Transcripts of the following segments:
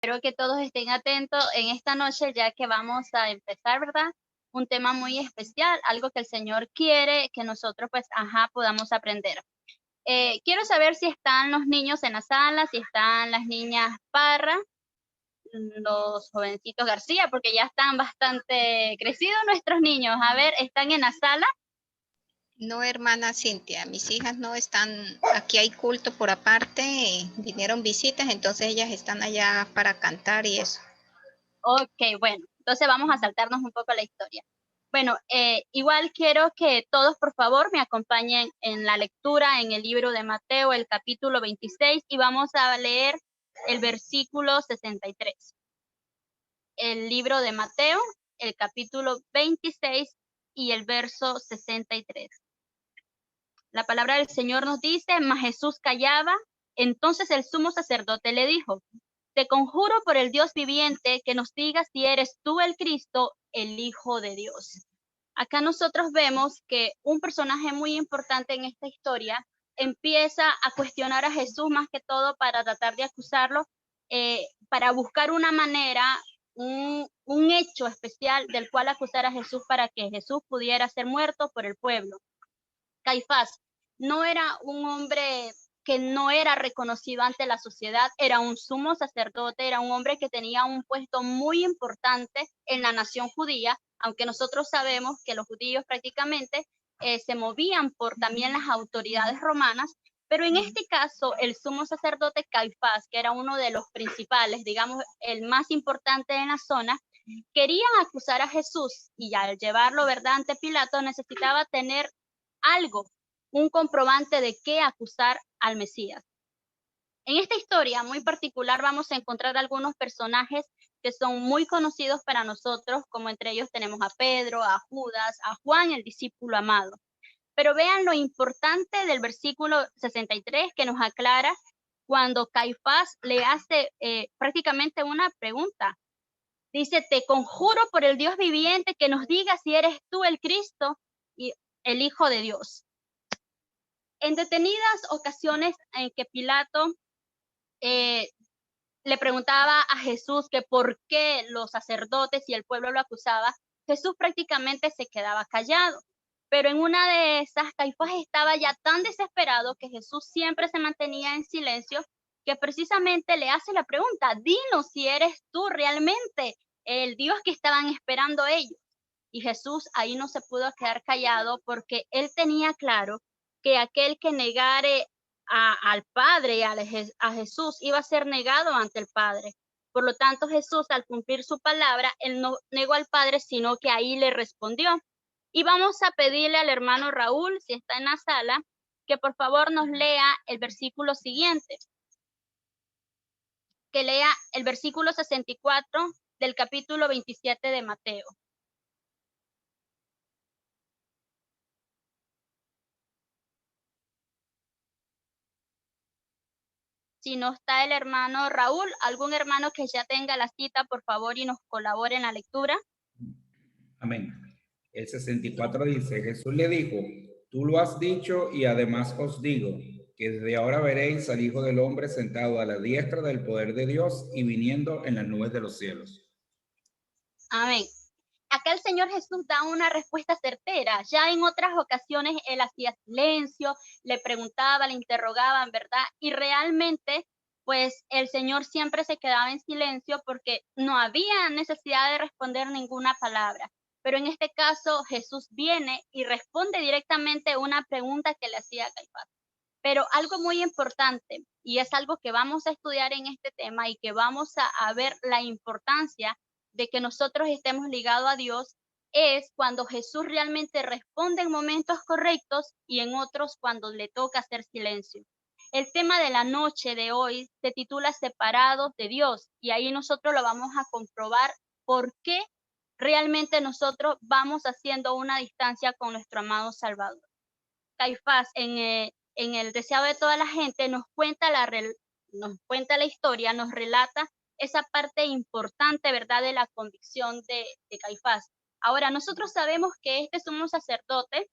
Espero que todos estén atentos en esta noche, ya que vamos a empezar, ¿verdad? Un tema muy especial, algo que el Señor quiere que nosotros, pues, podamos aprender. Quiero saber si están los niños en la sala, si están las niñas Parra, los jovencitos García, porque ya están bastante crecidos nuestros niños. A ver, ¿están en la sala? No, hermana Cintia, mis hijas no están, aquí hay culto por aparte, vinieron visitas, entonces ellas están allá para cantar y eso. Ok, bueno, entonces vamos a saltarnos un poco la historia. Bueno, igual quiero que todos, por favor, me acompañen en la lectura en el libro de Mateo, el capítulo 26, y vamos a leer el versículo 63. El libro de Mateo, el capítulo 26 y el verso 63. La palabra del Señor nos dice, mas Jesús callaba. Entonces el sumo sacerdote le dijo, te conjuro por el Dios viviente que nos digas si eres tú el Cristo, el Hijo de Dios. Acá nosotros vemos que un personaje muy importante en esta historia empieza a cuestionar a Jesús más que todo para tratar de acusarlo, para buscar una manera, un hecho especial del cual acusar a Jesús para que Jesús pudiera ser muerto por el pueblo. Caifás no era un hombre que no era reconocido ante la sociedad, era un sumo sacerdote, era un hombre que tenía un puesto muy importante en la nación judía, aunque nosotros sabemos que los judíos prácticamente se movían por también las autoridades romanas, pero en este caso el sumo sacerdote Caifás, que era uno de los principales, digamos, el más importante en la zona, querían acusar a Jesús y al llevarlo, ¿verdad?, ante Pilato necesitaba tener algo, un comprobante de qué acusar al Mesías. En esta historia muy particular vamos a encontrar algunos personajes que son muy conocidos para nosotros, como entre ellos tenemos a Pedro, a Judas, a Juan, el discípulo amado. Pero vean lo importante del versículo 63 que nos aclara cuando Caifás le hace prácticamente una pregunta. Dice, te conjuro por el Dios viviente que nos diga si eres tú el Cristo y el Hijo de Dios. En detenidas ocasiones en que Pilato eh, le preguntaba a Jesús que por qué los sacerdotes y el pueblo lo acusaba, Jesús prácticamente se quedaba callado. Pero en una de esas, Caifás estaba ya tan desesperado que Jesús siempre se mantenía en silencio, que precisamente le hace la pregunta, dinos si eres tú realmente el Dios que estaban esperando ellos. Y Jesús ahí no se pudo quedar callado porque él tenía claro que aquel que negare al Padre, a Jesús, iba a ser negado ante el Padre. Por lo tanto, Jesús, al cumplir su palabra, él no negó al Padre, sino que ahí le respondió. Y vamos a pedirle al hermano Raúl, si está en la sala, que por favor nos lea el versículo siguiente, que lea el versículo 64 del capítulo 27 de Mateo. Si no está el hermano Raúl, algún hermano que ya tenga la cita, por favor, y nos colabore en la lectura. Amén. El 64 dice, Jesús le dijo, tú lo has dicho y además os digo, que desde ahora veréis al Hijo del Hombre sentado a la diestra del poder de Dios y viniendo en las nubes de los cielos. Amén. Acá el Señor Jesús da una respuesta certera. Ya en otras ocasiones él hacía silencio, le preguntaba, le interrogaban, ¿verdad? Y realmente, pues el Señor siempre se quedaba en silencio porque no había necesidad de responder ninguna palabra. Pero en este caso Jesús viene y responde directamente una pregunta que le hacía a Caifás. Pero algo muy importante, y es algo que vamos a estudiar en este tema y que vamos a ver la importancia de que nosotros estemos ligados a Dios, es cuando Jesús realmente responde en momentos correctos y en otros cuando le toca hacer silencio. El tema de la noche de hoy se titula Separados de Dios y ahí nosotros lo vamos a comprobar por qué realmente nosotros vamos haciendo una distancia con nuestro amado Salvador. Caifás en el deseado de toda la gente nos cuenta la historia, nos relata esa parte importante, ¿verdad?, de la convicción de Caifás. Ahora, nosotros sabemos que este sumo sacerdote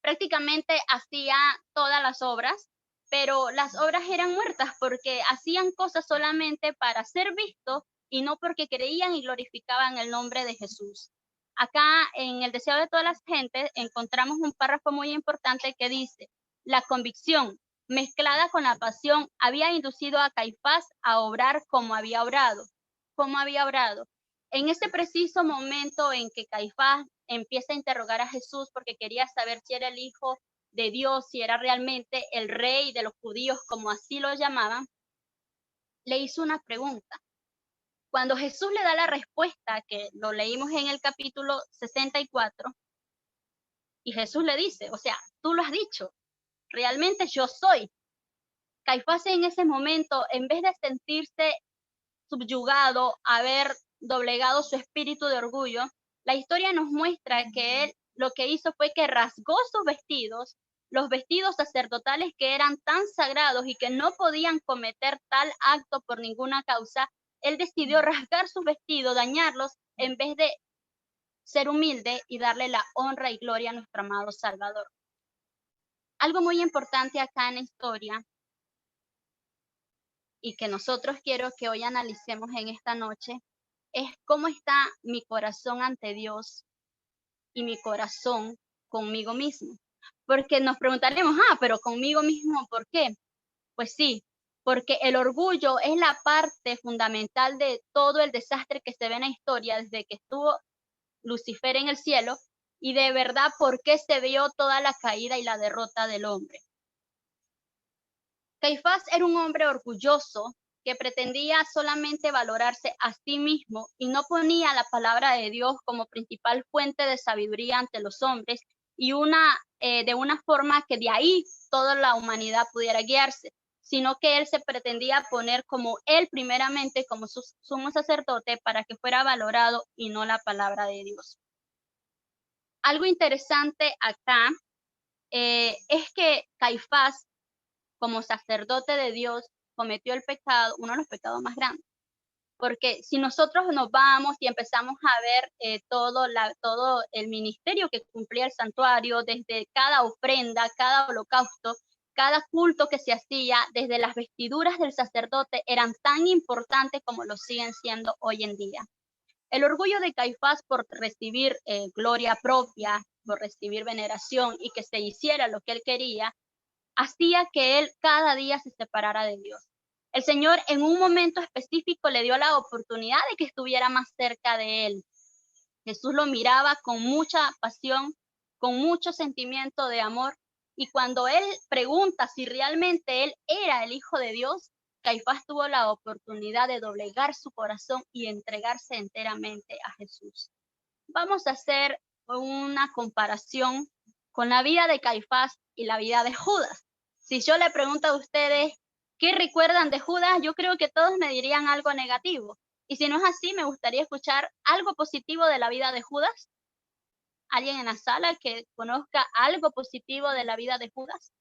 prácticamente hacía todas las obras, pero las obras eran muertas porque hacían cosas solamente para ser vistos y no porque creían y glorificaban el nombre de Jesús. Acá en el deseo de todas las gentes encontramos un párrafo muy importante que dice: la convicción mezclada con la pasión había inducido a Caifás a obrar como había obrado. Como había obrado. En ese preciso momento en que Caifás empieza a interrogar a Jesús porque quería saber si era el Hijo de Dios, si era realmente el rey de los judíos, como así lo llamaban, le hizo una pregunta. Cuando Jesús le da la respuesta, que lo leímos en el capítulo 64, y Jesús le dice, o sea, tú lo has dicho, realmente yo soy. Caifás en ese momento, en vez de sentirse subyugado, haber doblegado su espíritu de orgullo, la historia nos muestra que él lo que hizo fue que rasgó sus vestidos, los vestidos sacerdotales que eran tan sagrados y que no podían cometer tal acto por ninguna causa. Él decidió rasgar sus vestidos, dañarlos, en vez de ser humilde y darle la honra y gloria a nuestro amado Salvador. Algo muy importante acá en la historia y que nosotros quiero que hoy analicemos en esta noche es cómo está mi corazón ante Dios y mi corazón conmigo mismo. Porque nos preguntaremos, pero conmigo mismo, ¿por qué? Pues sí, porque el orgullo es la parte fundamental de todo el desastre que se ve en la historia desde que estuvo Lucifer en el cielo y de verdad por qué se vio toda la caída y la derrota del hombre. Caifás era un hombre orgulloso que pretendía solamente valorarse a sí mismo y no ponía la palabra de Dios como principal fuente de sabiduría ante los hombres y de una forma que de ahí toda la humanidad pudiera guiarse, sino que él se pretendía poner como él primeramente como sumo sacerdote para que fuera valorado y no la palabra de Dios. Algo interesante acá es que Caifás, como sacerdote de Dios, cometió el pecado, uno de los pecados más grandes. Porque si nosotros nos vamos y empezamos a ver todo el ministerio que cumplía el santuario, desde cada ofrenda, cada holocausto, cada culto que se hacía, desde las vestiduras del sacerdote, eran tan importantes como lo siguen siendo hoy en día. El orgullo de Caifás por recibir gloria propia, por recibir veneración y que se hiciera lo que él quería, hacía que él cada día se separara de Dios. El Señor en un momento específico le dio la oportunidad de que estuviera más cerca de él. Jesús lo miraba con mucha pasión, con mucho sentimiento de amor, y cuando él pregunta si realmente él era el Hijo de Dios, Caifás tuvo la oportunidad de doblegar su corazón y entregarse enteramente a Jesús. Vamos a hacer una comparación con la vida de Caifás y la vida de Judas. Si yo le pregunto a ustedes qué recuerdan de Judas, yo creo que todos me dirían algo negativo. Y si no es así, me gustaría escuchar algo positivo de la vida de Judas. ¿Alguien en la sala que conozca algo positivo de la vida de Judas?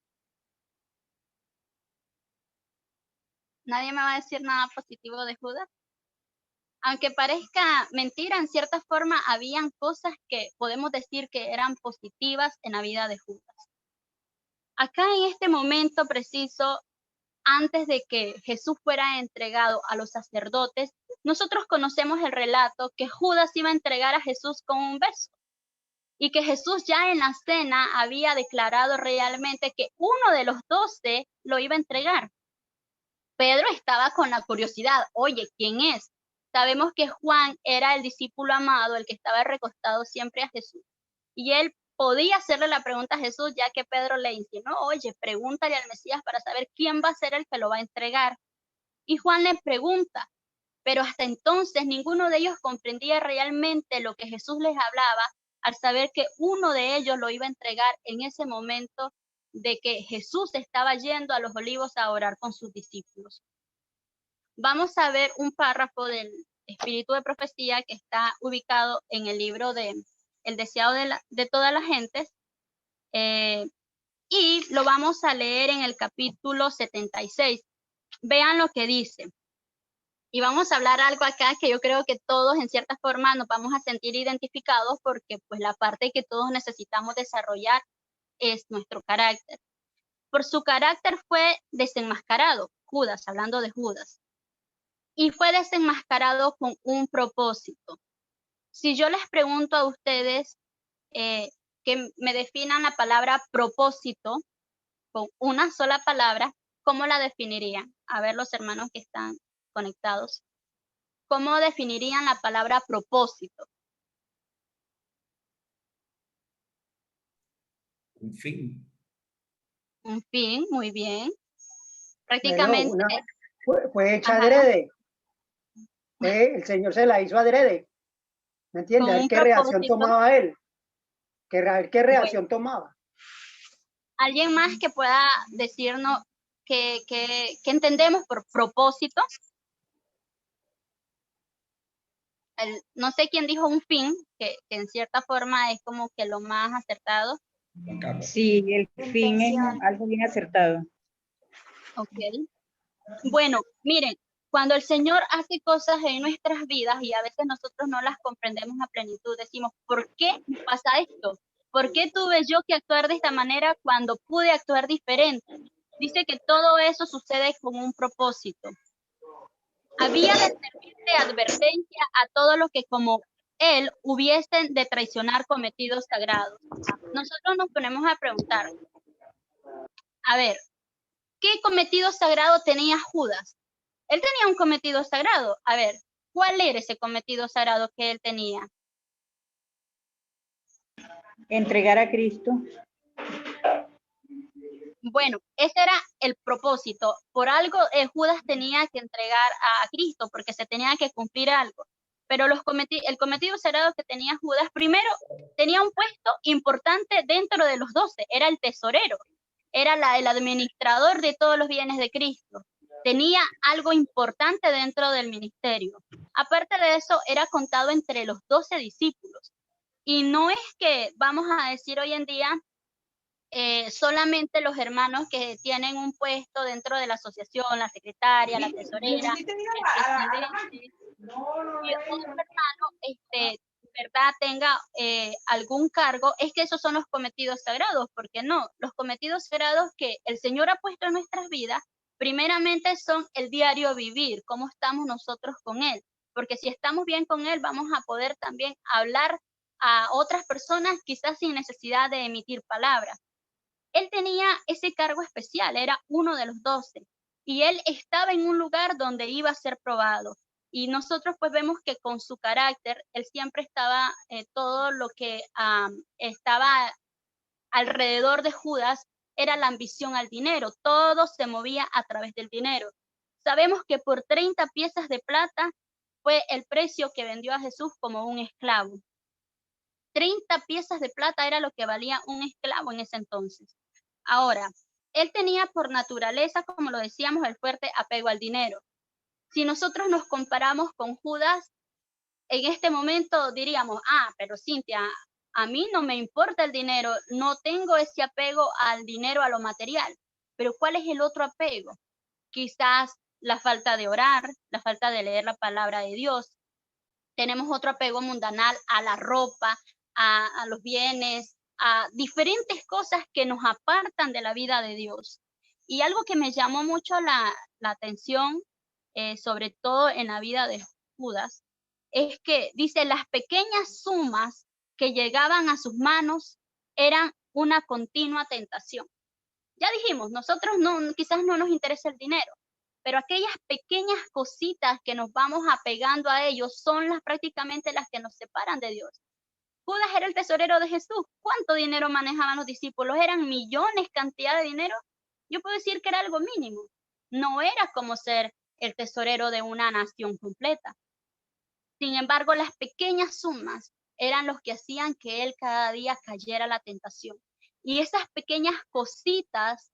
¿Nadie me va a decir nada positivo de Judas? Aunque parezca mentira, en cierta forma habían cosas que podemos decir que eran positivas en la vida de Judas. Acá en este momento preciso, antes de que Jesús fuera entregado a los sacerdotes, nosotros conocemos el relato que Judas iba a entregar a Jesús con un beso y que Jesús ya en la cena había declarado realmente que uno de los 12 lo iba a entregar. Pedro estaba con la curiosidad, oye, ¿quién es? Sabemos que Juan era el discípulo amado, el que estaba recostado siempre a Jesús. Y él podía hacerle la pregunta a Jesús, ya que Pedro le insinuó, oye, pregúntale al Mesías para saber quién va a ser el que lo va a entregar. Y Juan le pregunta, pero hasta entonces ninguno de ellos comprendía realmente lo que Jesús les hablaba al saber que uno de ellos lo iba a entregar en ese momento de que Jesús estaba yendo a los Olivos a orar con sus discípulos. Vamos a ver un párrafo del Espíritu de Profecía que está ubicado en el libro de El deseado de todas las gentes, y lo vamos a leer en el capítulo 76. Vean lo que dice. Y vamos a hablar algo acá que yo creo que todos en cierta forma nos vamos a sentir identificados porque pues la parte que todos necesitamos desarrollar es nuestro carácter. Por su carácter fue desenmascarado, Judas, hablando de Judas, y fue desenmascarado con un propósito. Si yo les pregunto a ustedes que me definan la palabra propósito con una sola palabra, ¿cómo la definirían? A ver, los hermanos que están conectados. ¿Cómo definirían la palabra propósito? Un fin. Un fin, muy bien. Bueno, Prácticamente, fue hecha ajá, adrede. El Señor se la hizo adrede. ¿Me entiendes? con A ver un qué reacción propósito. tomaba él. A ver qué Bueno, reacción tomaba. ¿alguien más que pueda decirnos qué entendemos por propósito? No sé quién dijo un fin, que en cierta forma es como que lo más acertado. Juan Carlos. Sí, el fin es algo bien acertado. Ok. Bueno, miren, cuando el Señor hace cosas en nuestras vidas y a veces nosotros no las comprendemos a plenitud, decimos, ¿por qué me pasa esto? ¿Por qué tuve yo que actuar de esta manera cuando pude actuar diferente? Dice que todo eso sucede con un propósito. Había de servir de advertencia a todos los que como él hubiesen de traicionar cometidos sagrados. Nosotros nos ponemos a preguntar, a ver, ¿qué cometido sagrado tenía Judas? Él tenía un cometido sagrado. A ver, ¿cuál era ese cometido sagrado que él tenía? Entregar a Cristo. Bueno, ese era el propósito. Por algo Judas tenía que entregar a Cristo, porque se tenía que cumplir algo. Pero el cometido sagrado que tenía Judas, primero, tenía un puesto importante dentro de los 12, era el tesorero, era el administrador de todos los bienes de Cristo. Tenía algo importante dentro del ministerio. Aparte de eso, era contado entre los 12 discípulos. Y no es que vamos a decir hoy en día solamente los hermanos que tienen un puesto dentro de la asociación, la secretaria, la tesorera, el presidente, y otro hermano, ¿verdad?, tenga algún cargo, es que esos son los cometidos sagrados, porque no, los cometidos sagrados que el Señor ha puesto en nuestras vidas, primeramente son el diario vivir, cómo estamos nosotros con Él, porque si estamos bien con Él, vamos a poder también hablar a otras personas, quizás sin necesidad de emitir palabras. Él tenía ese cargo especial, era uno de los 12, y él estaba en un lugar donde iba a ser probado. Y nosotros pues vemos que con su carácter, él siempre estaba, todo lo que estaba alrededor de Judas era la ambición al dinero, todo se movía a través del dinero. Sabemos que por 30 piezas de plata fue el precio que vendió a Jesús como un esclavo. 30 piezas de plata era lo que valía un esclavo en ese entonces. Ahora, él tenía por naturaleza, como lo decíamos, el fuerte apego al dinero. Si nosotros nos comparamos con Judas, en este momento diríamos, pero Cintia, a mí no me importa el dinero, no tengo ese apego al dinero, a lo material. Pero ¿cuál es el otro apego? Quizás la falta de orar, la falta de leer la palabra de Dios. Tenemos otro apego mundanal a la ropa, a los bienes, a diferentes cosas que nos apartan de la vida de Dios. Y algo que me llamó mucho la atención, sobre todo en la vida de Judas, es que dice, las pequeñas sumas que llegaban a sus manos eran una continua tentación. Ya dijimos, nosotros quizás no nos interesa el dinero, pero aquellas pequeñas cositas que nos vamos apegando a ellos son prácticamente las que nos separan de Dios. Judas era el tesorero de Jesús. ¿Cuánto dinero manejaban los discípulos? ¿Eran millones, cantidad de dinero? Yo puedo decir que era algo mínimo. No era como ser el tesorero de una nación completa. Sin embargo, las pequeñas sumas eran los que hacían que él cada día cayera a la tentación. Y esas pequeñas cositas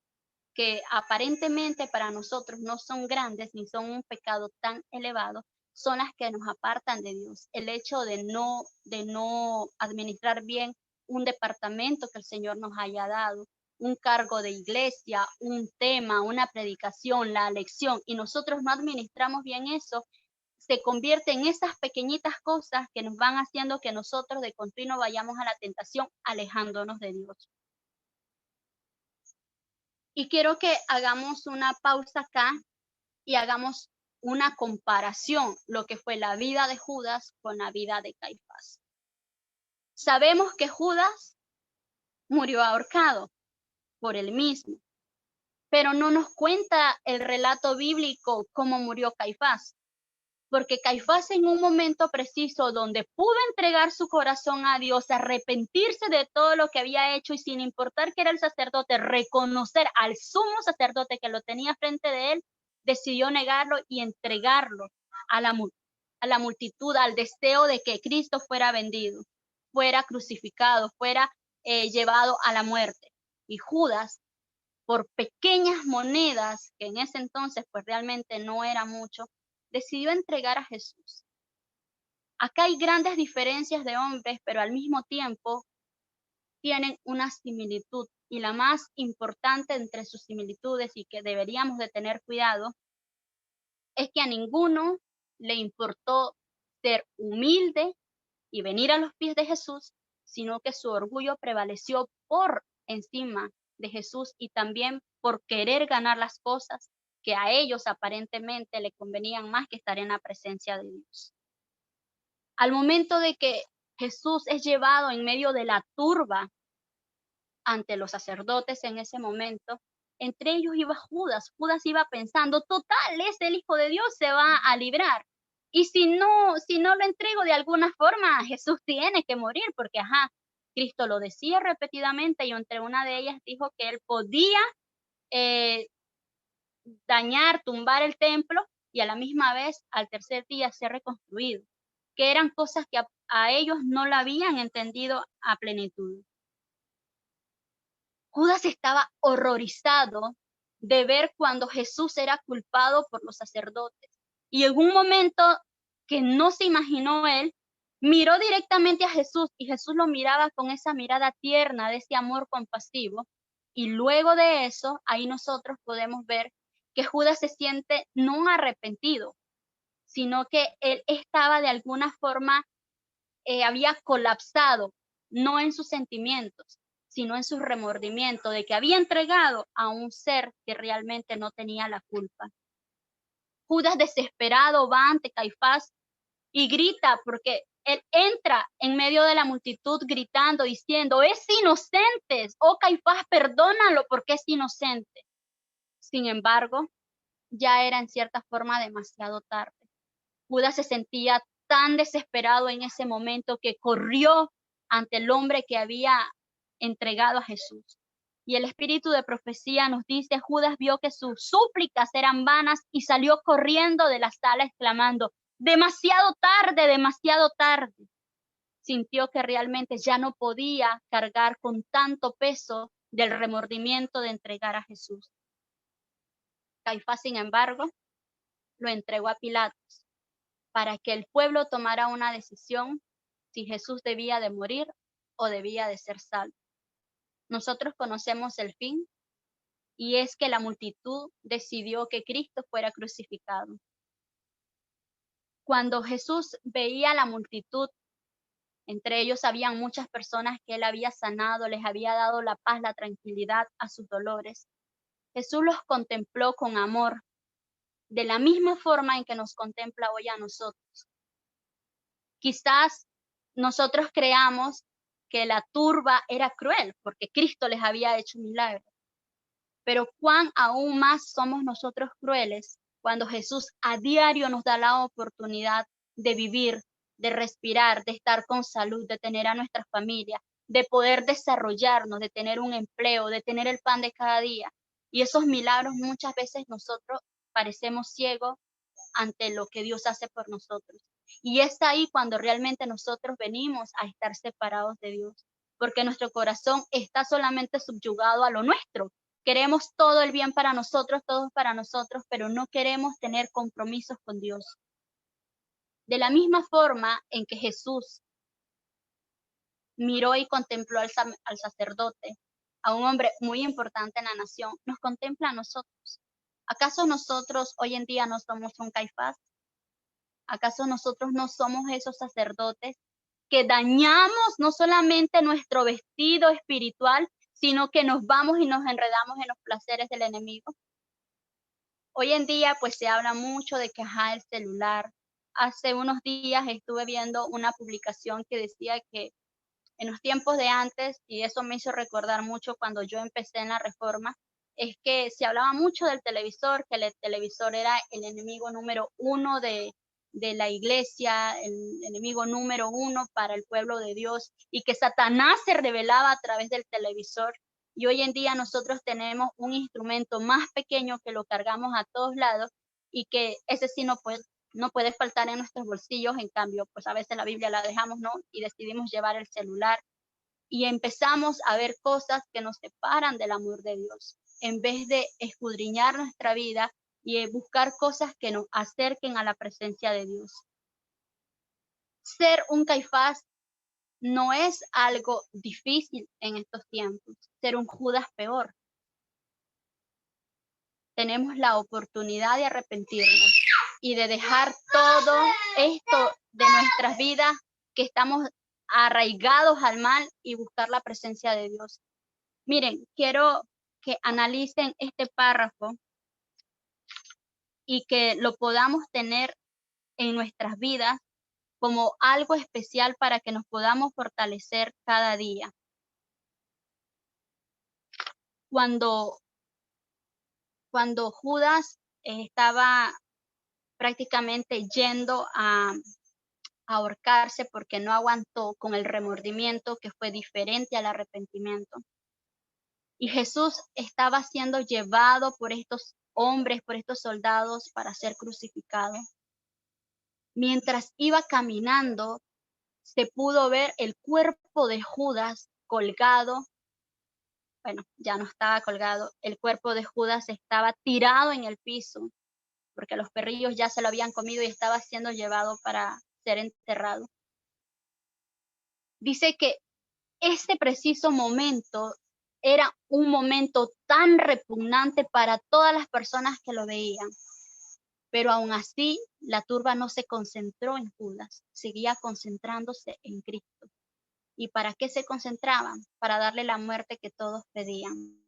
que aparentemente para nosotros no son grandes ni son un pecado tan elevado, son las que nos apartan de Dios. El hecho de no administrar bien un departamento que el Señor nos haya dado, un cargo de iglesia, un tema, una predicación, la lección, y nosotros no administramos bien eso, se convierte en esas pequeñitas cosas que nos van haciendo que nosotros de continuo vayamos a la tentación, alejándonos de Dios. Y quiero que hagamos una pausa acá y hagamos una comparación, lo que fue la vida de Judas con la vida de Caifás. Sabemos que Judas murió ahorcado por él mismo, pero no nos cuenta el relato bíblico cómo murió Caifás, porque Caifás en un momento preciso donde pudo entregar su corazón a Dios, arrepentirse de todo lo que había hecho y sin importar que era el sacerdote, reconocer al sumo sacerdote que lo tenía frente de él, decidió negarlo y entregarlo a la multitud, al deseo de que Cristo fuera vendido, fuera crucificado, fuera llevado a la muerte. Y Judas, por pequeñas monedas, que en ese entonces pues realmente no era mucho, decidió entregar a Jesús. Acá hay grandes diferencias de hombres, pero al mismo tiempo tienen una similitud. Y la más importante entre sus similitudes y que deberíamos de tener cuidado es que a ninguno le importó ser humilde y venir a los pies de Jesús, sino que su orgullo prevaleció por encima de Jesús y también por querer ganar las cosas que a ellos aparentemente le convenían más que estar en la presencia de Dios. Al momento de que Jesús es llevado en medio de la turba ante los sacerdotes en ese momento, entre ellos iba Judas. Judas iba pensando, total, es el Hijo de Dios, se va a librar. Y si no lo entrego de alguna forma, Jesús tiene que morir, porque Cristo lo decía repetidamente y entre una de ellas dijo que él podía dañar, tumbar el templo y a la misma vez al tercer día ser reconstruido, que eran cosas que a ellos no la habían entendido a plenitud. Judas estaba horrorizado de ver cuando Jesús era culpado por los sacerdotes. Y en un momento que no se imaginó él, miró directamente a Jesús y Jesús lo miraba con esa mirada tierna, de ese amor compasivo. Y luego de eso, ahí nosotros podemos ver que Judas se siente no arrepentido, sino que él estaba de alguna forma, había colapsado, no en sus sentimientos, sino en su remordimiento de que había entregado a un ser que realmente no tenía la culpa. Judas desesperado va ante Caifás y grita porque él entra en medio de la multitud gritando, diciendo, es inocente, oh Caifás, perdónalo porque es inocente. Sin embargo, ya era en cierta forma demasiado tarde. Judas se sentía tan desesperado en ese momento que corrió ante el hombre que había entregado a Jesús. Y el espíritu de profecía nos dice, Judas vio que sus súplicas eran vanas y salió corriendo de la sala exclamando, demasiado tarde, demasiado tarde. Sintió que realmente ya no podía cargar con tanto peso del remordimiento de entregar a Jesús. Caifás, sin embargo, lo entregó a Pilatos para que el pueblo tomara una decisión si Jesús debía de morir o debía de ser salvo. Nosotros conocemos el fin y es que la multitud decidió que Cristo fuera crucificado. Cuando Jesús veía a la multitud, entre ellos habían muchas personas que él había sanado, les había dado la paz, la tranquilidad a sus dolores. Jesús los contempló con amor, de la misma forma en que nos contempla hoy a nosotros. Quizás nosotros creamos que la turba era cruel porque Cristo les había hecho milagros. Pero cuán aún más somos nosotros crueles cuando Jesús a diario nos da la oportunidad de vivir, de respirar, de estar con salud, de tener a nuestra familia, de poder desarrollarnos, de tener un empleo, de tener el pan de cada día. Y esos milagros muchas veces nosotros parecemos ciegos ante lo que Dios hace por nosotros. Y es ahí cuando realmente nosotros venimos a estar separados de Dios, porque nuestro corazón está solamente subyugado a lo nuestro. Queremos todo el bien para nosotros, todo para nosotros, pero no queremos tener compromisos con Dios. De la misma forma en que Jesús miró y contempló al sacerdote, a un hombre muy importante en la nación, nos contempla a nosotros. ¿Acaso nosotros hoy en día no somos un Caifás? ¿Acaso nosotros no somos esos sacerdotes que dañamos no solamente nuestro vestido espiritual, sino que nos vamos y nos enredamos en los placeres del enemigo. Hoy en día, pues se habla mucho de que el celular. Hace unos días estuve viendo una publicación que decía que en los tiempos de antes, y eso me hizo recordar mucho cuando yo empecé en la reforma, es que se hablaba mucho del televisor, que el televisor era el enemigo número uno de la iglesia, el enemigo número uno para el pueblo de Dios, y que Satanás se revelaba a través del televisor. Y hoy en día nosotros tenemos un instrumento más pequeño que lo cargamos a todos lados y que ese sí no puede faltar en nuestros bolsillos. En cambio, pues a veces la Biblia la dejamos, ¿no? Y decidimos llevar el celular y empezamos a ver cosas que nos separan del amor de Dios, en vez de escudriñar nuestra vida y buscar cosas que nos acerquen a la presencia de Dios. Ser un Caifás no es algo difícil en estos tiempos, ser un Judas peor. Tenemos la oportunidad de arrepentirnos y de dejar todo esto de nuestras vidas que estamos arraigados al mal y buscar la presencia de Dios. Miren, quiero que analicen este párrafo y que lo podamos tener en nuestras vidas como algo especial para que nos podamos fortalecer cada día. Cuando Judas estaba prácticamente yendo a ahorcarse porque no aguantó con el remordimiento que fue diferente al arrepentimiento. Y Jesús estaba siendo llevado por estos hombres, por estos soldados para ser crucificado. Mientras iba caminando, se pudo ver el cuerpo de Judas colgado. Bueno, ya no estaba colgado. El cuerpo de Judas estaba tirado en el piso porque los perrillos ya se lo habían comido y estaba siendo llevado para ser enterrado. Dice que este preciso momento era un momento tan repugnante para todas las personas que lo veían. Pero aún así, la turba no se concentró en Judas, seguía concentrándose en Cristo. ¿Y para qué se concentraban? Para darle la muerte que todos pedían.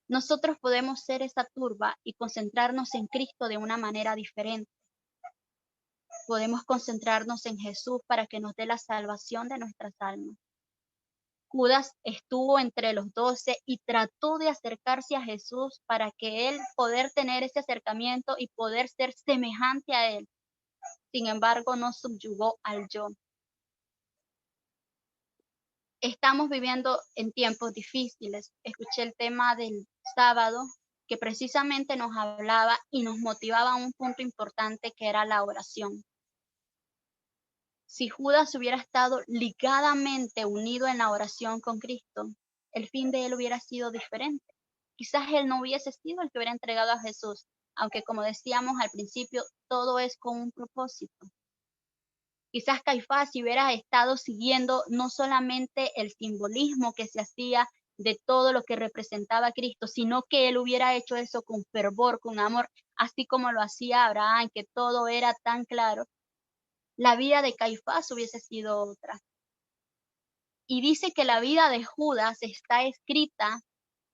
Nosotros podemos ser esa turba y concentrarnos en Cristo de una manera diferente. Podemos concentrarnos en Jesús para que nos dé la salvación de nuestras almas. Judas estuvo entre los 12 y trató de acercarse a Jesús para que él poder tener ese acercamiento y poder ser semejante a él. Sin embargo, no subyugó al yo. Estamos viviendo en tiempos difíciles. Escuché el tema del sábado que precisamente nos hablaba y nos motivaba a un punto importante que era la oración. Si Judas hubiera estado ligadamente unido en la oración con Cristo, el fin de él hubiera sido diferente. Quizás él no hubiese sido el que hubiera entregado a Jesús, aunque como decíamos al principio, todo es con un propósito. Quizás Caifás si hubiera estado siguiendo no solamente el simbolismo que se hacía de todo lo que representaba a Cristo, sino que él hubiera hecho eso con fervor, con amor, así como lo hacía Abraham, que todo era tan claro. La vida de Caifás hubiese sido otra. Y dice que la vida de Judas está escrita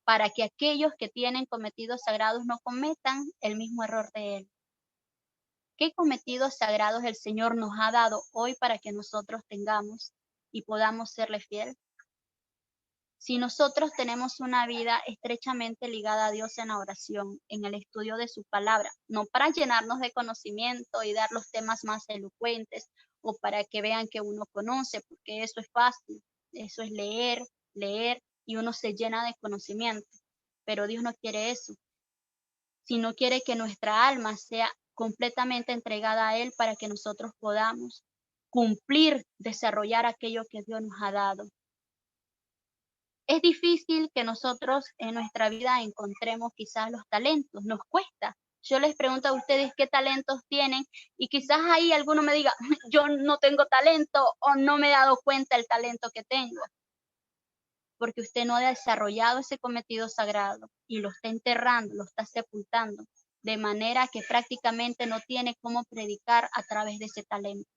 para que aquellos que tienen cometidos sagrados no cometan el mismo error de él. ¿Qué cometidos sagrados el Señor nos ha dado hoy para que nosotros tengamos y podamos serle fiel? Si nosotros tenemos una vida estrechamente ligada a Dios en la oración, en el estudio de su palabra, no para llenarnos de conocimiento y dar los temas más elocuentes o para que vean que uno conoce, porque eso es fácil, eso es leer y uno se llena de conocimiento, pero Dios no quiere eso, sino quiere que nuestra alma sea completamente entregada a Él para que nosotros podamos cumplir, desarrollar aquello que Dios nos ha dado. Es difícil que nosotros en nuestra vida encontremos quizás los talentos, nos cuesta. Yo les pregunto a ustedes qué talentos tienen y quizás ahí alguno me diga, yo no tengo talento o no me he dado cuenta del talento que tengo. Porque usted no ha desarrollado ese cometido sagrado y lo está enterrando, lo está sepultando, de manera que prácticamente no tiene cómo predicar a través de ese talento.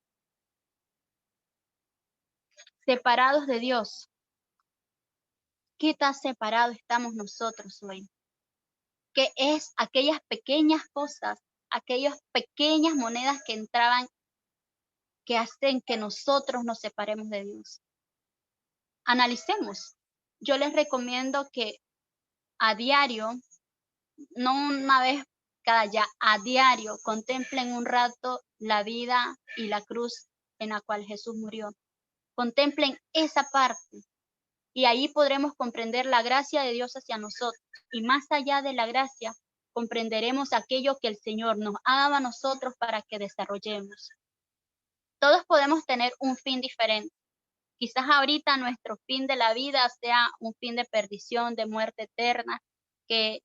Separados de Dios. ¿Qué tan separados estamos nosotros hoy? ¿Qué es aquellas pequeñas cosas, aquellas pequeñas monedas que entraban, que hacen que nosotros nos separemos de Dios? Analicemos. Yo les recomiendo que a diario, no una vez cada día, a diario contemplen un rato la vida y la cruz en la cual Jesús murió. Contemplen esa parte y ahí podremos comprender la gracia de Dios hacia nosotros. Y más allá de la gracia, comprenderemos aquello que el Señor nos ha dado a nosotros para que desarrollemos. Todos podemos tener un fin diferente. Quizás ahorita nuestro fin de la vida sea un fin de perdición, de muerte eterna, que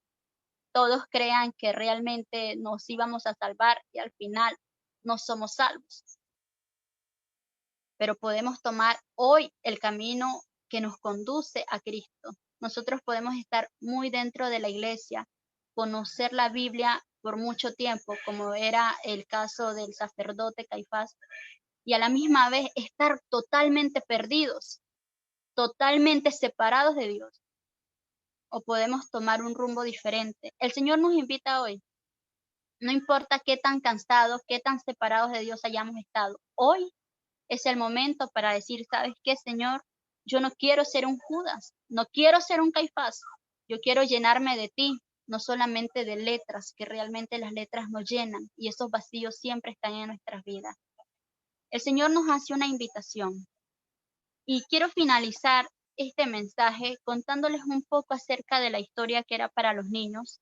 todos crean que realmente nos íbamos a salvar y al final no somos salvos. Pero podemos tomar hoy el camino que nos conduce a Cristo. Nosotros podemos estar muy dentro de la iglesia, conocer la Biblia por mucho tiempo, como era el caso del sacerdote Caifás, y a la misma vez estar totalmente perdidos, totalmente separados de Dios. O podemos tomar un rumbo diferente. El Señor nos invita hoy. No importa qué tan cansados, qué tan separados de Dios hayamos estado. Hoy es el momento para decir, ¿sabes qué, Señor? Yo no quiero ser un Judas, no quiero ser un Caifás. Yo quiero llenarme de ti, no solamente de letras, que realmente las letras nos llenan y esos vacíos siempre están en nuestras vidas. El Señor nos hace una invitación y quiero finalizar este mensaje contándoles un poco acerca de la historia que era para los niños.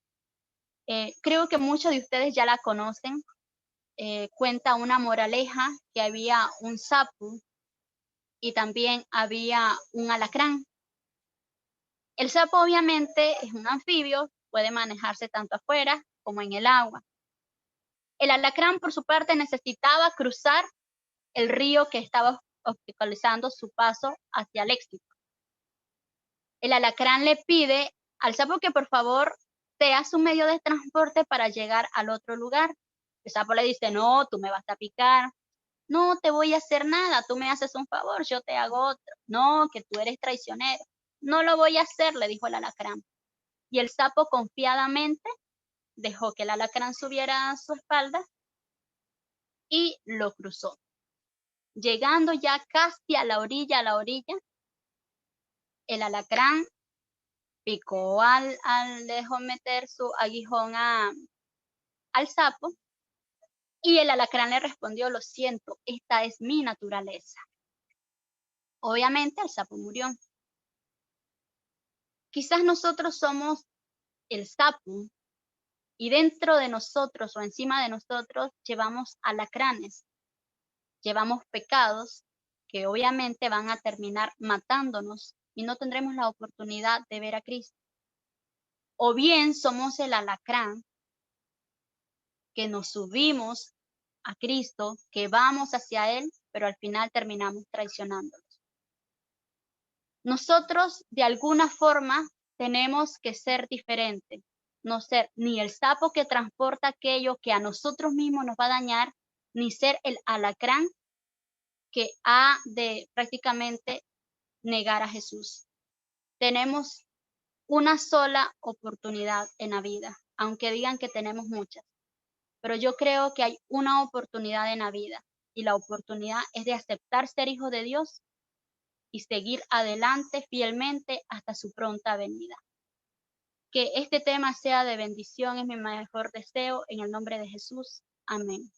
Creo que muchos de ustedes ya la conocen. Cuenta una moraleja que había un sapo y también había un alacrán. El sapo obviamente es un anfibio, puede manejarse tanto afuera como en el agua. El alacrán, por su parte, necesitaba cruzar el río que estaba obstaculizando su paso hacia el éxito. El alacrán le pide al sapo que por favor sea su medio de transporte para llegar al otro lugar. El sapo le dice, no, tú me vas a picar. No te voy a hacer nada, tú me haces un favor, yo te hago otro. No, que tú eres traicionero. No lo voy a hacer, le dijo el alacrán. Y el sapo confiadamente dejó que el alacrán subiera a su espalda y lo cruzó. Llegando ya casi a la orilla, el alacrán picó dejó meter su aguijón al sapo y el alacrán le respondió, lo siento, esta es mi naturaleza. Obviamente el sapo murió. Quizás nosotros somos el sapo y dentro de nosotros o encima de nosotros llevamos alacranes, llevamos pecados que obviamente van a terminar matándonos y no tendremos la oportunidad de ver a Cristo. O bien somos el alacrán que nos subimos a Cristo, que vamos hacia Él, pero al final terminamos traicionándolos. Nosotros de alguna forma tenemos que ser diferentes, no ser ni el sapo que transporta aquello que a nosotros mismos nos va a dañar, ni ser el alacrán que ha de prácticamente negar a Jesús. Tenemos una sola oportunidad en la vida, aunque digan que tenemos muchas, pero yo creo que hay una oportunidad en la vida y la oportunidad es de aceptar ser hijo de Dios y seguir adelante fielmente hasta su pronta venida. Que este tema sea de bendición es mi mejor deseo en el nombre de Jesús. Amén.